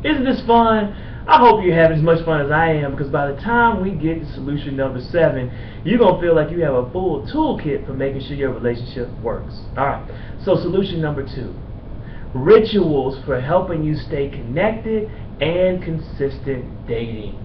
Isn't this fun? I hope you're having as much fun as I am, because by the time we get to solution number 7, you're going to feel like you have a full toolkit for making sure your relationship works. Alright, so solution number 2. Rituals for helping you stay connected and consistent dating.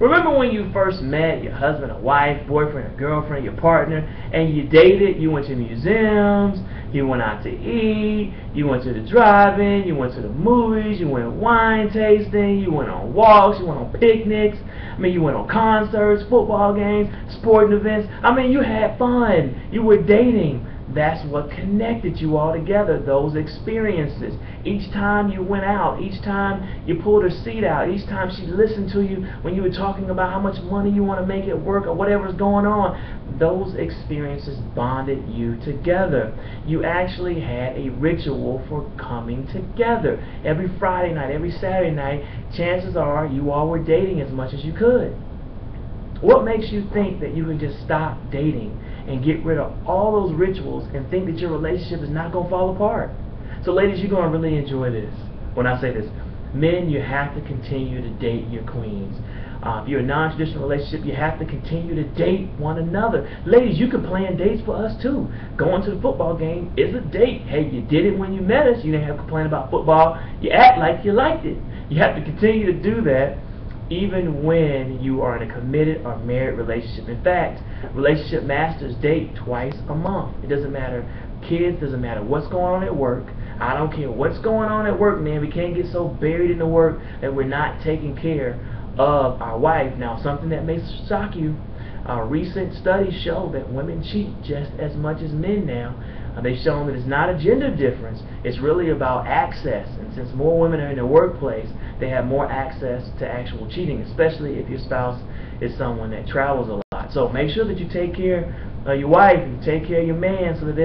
Remember when you first met your husband or wife, boyfriend or girlfriend, your partner, and you dated, you went to museums, you went out to eat, you went to the drive-in, you went to the movies, you went wine tasting, you went on walks, you went on picnics, you went on concerts, football games, sporting events. You had fun. You were dating. That's what connected you all together, those experiences. Each time you went out, each time you pulled her seat out, each time she listened to you when you were talking about how much money you want to make at work or whatever's going on, those experiences bonded you together. You actually had a ritual for coming together. Every Friday night, every Saturday night, chances are you all were dating as much as you could. What makes you think that you can just stop dating and get rid of all those rituals and think that your relationship is not going to fall apart? So ladies, you're going to really enjoy this when I say this. Men, you have to continue to date your queens. If you're a non-traditional relationship, you have to continue to date one another. Ladies, you can plan dates for us too. Going to the football game is a date. Hey, you did it when you met us. You didn't have to complain about football. You act like you liked it. You have to continue to do that even when you are in a committed or married relationship. In fact, relationship masters date twice a month. It doesn't matter, kids, doesn't matter what's going on at work. I don't care what's going on at work, man. We can't get so buried in the work that we're not taking care of our wife. Now, something that may shock you, recent studies show that women cheat just as much as men now. They've shown that it's not a gender difference, it's really about access. And since more women are in the workplace, they have more access to actual cheating, especially if your spouse is someone that travels a lot. So make sure that you take care of your wife and take care of your man, so that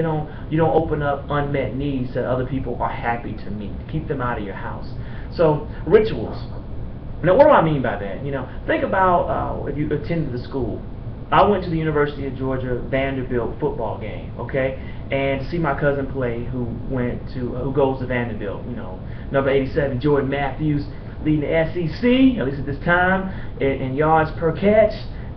you don't open up unmet needs that other people are happy to meet. Keep them out of your house. So rituals. Now, what do I mean by that? Think about if you attended the school. I went to the University of Georgia Vanderbilt football game, okay, and to see my cousin play, who goes to Vanderbilt. Number 87, Jordan Matthews, leading the SEC, at least at this time, in yards per catch.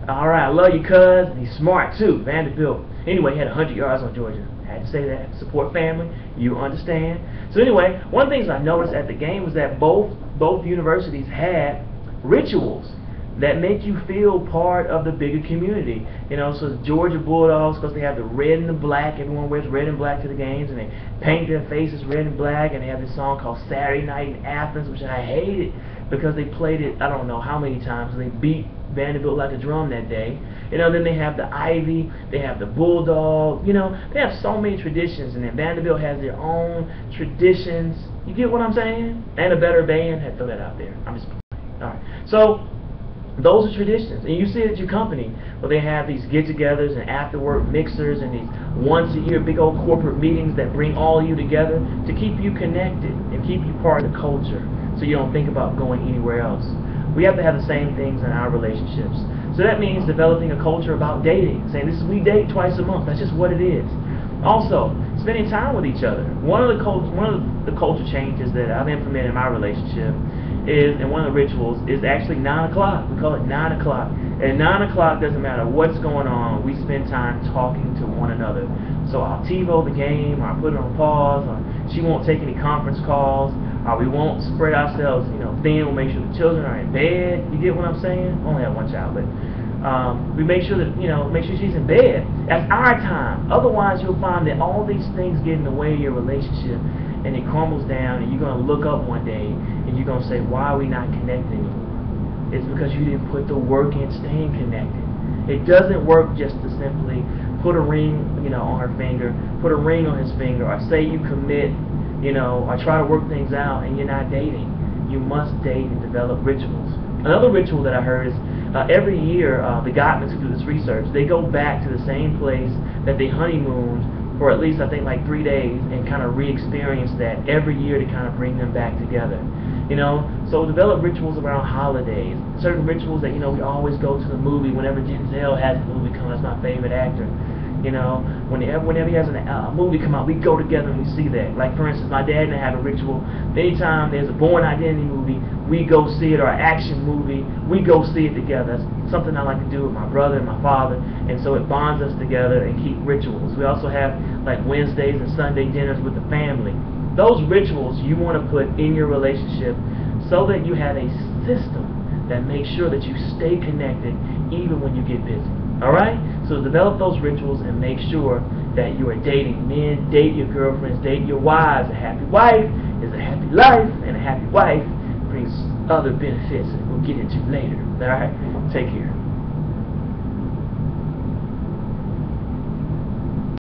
All right, I love you, cuz. And he's smart too, Vanderbilt. Anyway, he had 100 yards on Georgia. I had to say that. Support family. You understand. So anyway, one of the things I noticed at the game was that both universities had rituals that make you feel part of the bigger community. So the Georgia Bulldogs, because they have the red and the black, everyone wears red and black to the games, and they paint their faces red and black, and they have this song called Saturday Night in Athens, which I hated because they played it I don't know how many times, and they beat Vanderbilt like a drum that day. Then they have the Ivy, they have the Bulldog, they have so many traditions, and then Vanderbilt has their own traditions. You get what I'm saying? And a better band. Had to throw that out there. I'm just alright. So those are traditions, and you see it at your company where they have these get-togethers and after-work mixers and these once-a-year big old corporate meetings that bring all of you together to keep you connected and keep you part of the culture, so you don't think about going anywhere else. We have to have the same things in our relationships. So that means developing a culture about dating, saying we date twice a month. That's just what it is. Also, spending time with each other. One of the culture changes that I've implemented in my relationship is, and one of the rituals is actually 9 o'clock. We call it 9 o'clock. At 9 o'clock, doesn't matter what's going on, we spend time talking to one another. So I'll TiVo the game, or I'll put it on pause, or she won't take any conference calls, or we won't spread ourselves, thin. We'll make sure the children are in bed. You get what I'm saying? I only have one child, but we make sure that, make sure she's in bed. That's our time. Otherwise, you'll find that all these things get in the way of your relationship, and it crumbles down, and you're going to look up one day and you're going to say, why are we not connected anymore? It's because you didn't put the work in staying connected. It doesn't work just to simply put a ring on her finger, put a ring on his finger, or say you commit, or try to work things out and you're not dating. You must date and develop rituals. Another ritual that I heard is every year the Gottmans who do this research, they go back to the same place that they honeymooned for at least, I think, like 3 days, and kind of re-experience that every year to kind of bring them back together. So develop rituals around holidays, certain rituals that, we always go to the movie whenever Denzel has a movie coming. That's my favorite actor. You know, whenever he has a movie come out, we go together and we see that. Like, for instance, my dad and I have a ritual. Anytime there's a Born Identity movie, we go see it, or an action movie, we go see it together. That's something I like to do with my brother and my father, and so it bonds us together and keep rituals. We also have like Wednesdays and Sunday dinners with the family. Those rituals you want to put in your relationship so that you have a system that makes sure that you stay connected even when you get busy. Alright? So develop those rituals and make sure that you are dating. Men, date your girlfriends, date your wives. A happy wife is a happy life, and a happy wife brings other benefits that we'll get into later. Alright? Take care.